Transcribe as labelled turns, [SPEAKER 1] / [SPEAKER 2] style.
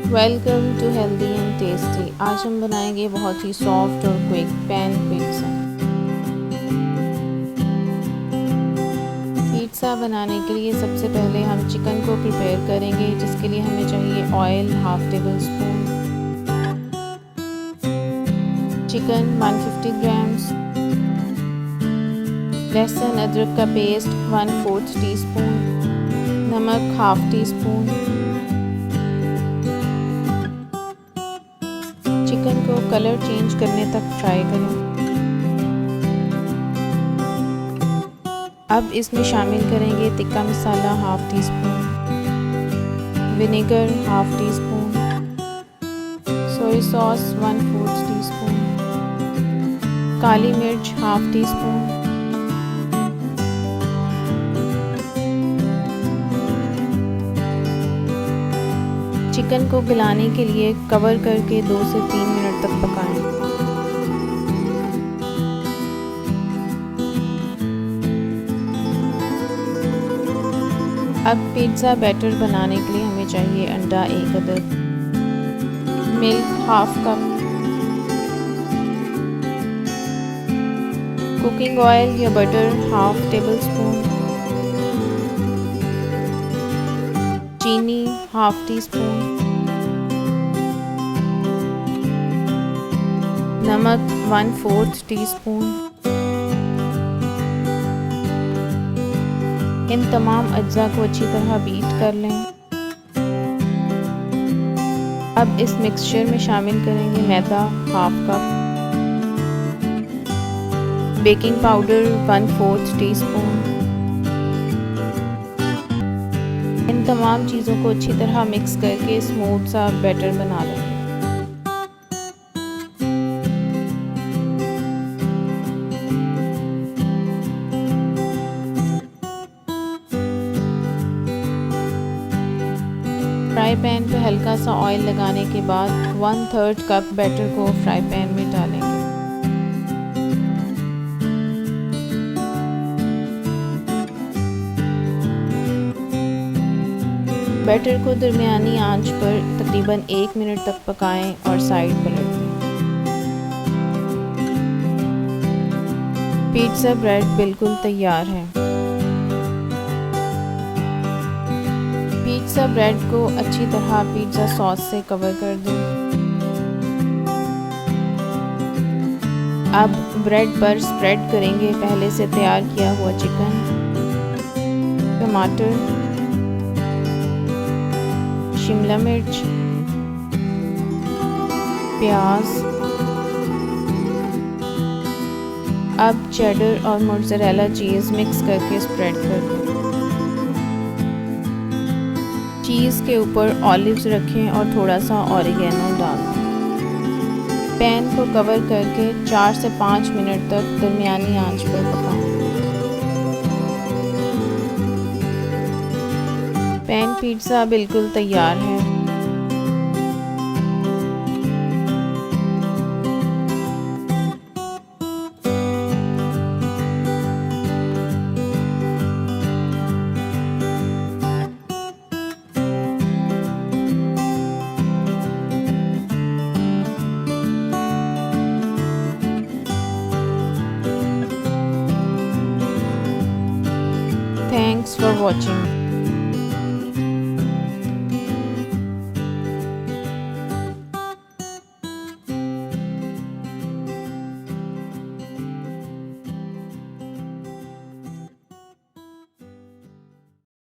[SPEAKER 1] Welcome to healthy and tasty. आज हम बनाएंगे बहुत ही सॉफ्ट और क्विक पैन पिज़्ज़ा। पिज़्ज़ा बनाने के लिए सबसे पहले हम चिकन को प्रिपेयर करेंगे, जिसके लिए हमें चाहिए oil half tablespoon, chicken 150 grams, लहसुन अदरक का पेस्ट 1/4 टीस्पून, नमक हाफ टी स्पून। चिकन को कलर चेंज करने तक फ्राई करें। अब इसमें शामिल करेंगे tikka masala half teaspoon, vinegar half teaspoon, soya sauce 1/4 teaspoon, काली मिर्च हाफ टी स्पून, चिकन को गलाने के लिए कवर करके 2 से 3 मिनट तक पकाएं। अब पिज़्ज़ा बैटर बनाने के लिए हमें चाहिए अंडा 1 अदद, milk half cup, cooking oil या बटर हाफ टेबल स्पून, चीनी हाफ टी स्पून, नमक 1/4 टीस्पून। इन तमाम अज्जा को अच्छी तरह बीट कर लें। अब इस मिक्सचर में शामिल करेंगे मैदा half cup, baking powder 1/4 teaspoon. इन तमाम चीज़ों को अच्छी तरह मिक्स करके स्मूथ सा बैटर बना लें। फ्राई पैन पर हल्का सा ऑयल लगाने के बाद 1/3 कप बैटर को फ्राई पैन में डालेंगे। बैटर को दरमियानी आंच पर तकरीबन 1 मिनट तक पकाएं और साइड पलट दें। पिज़्ज़ा ब्रेड बिल्कुल तैयार है। पिज़्ज़ा ब्रेड को अच्छी तरह पिज़्ज़ा सॉस से कवर कर दें। अब ब्रेड पर स्प्रेड करेंगे पहले से तैयार किया हुआ चिकन, टमाटर, शिमला मिर्च, प्याज। अब चेडर और मोज़रेला चीज़ मिक्स करके स्प्रेड कर दें। चीज़ के ऊपर ऑलिव्स रखें और थोड़ा सा ऑरिगेनो डाल दें। पैन को कवर करके 4 से 5 मिनट तक दरमियानी आंच पर पकाएं। पैन पिज़्ज़ा बिल्कुल तैयार है। Thanks for watching.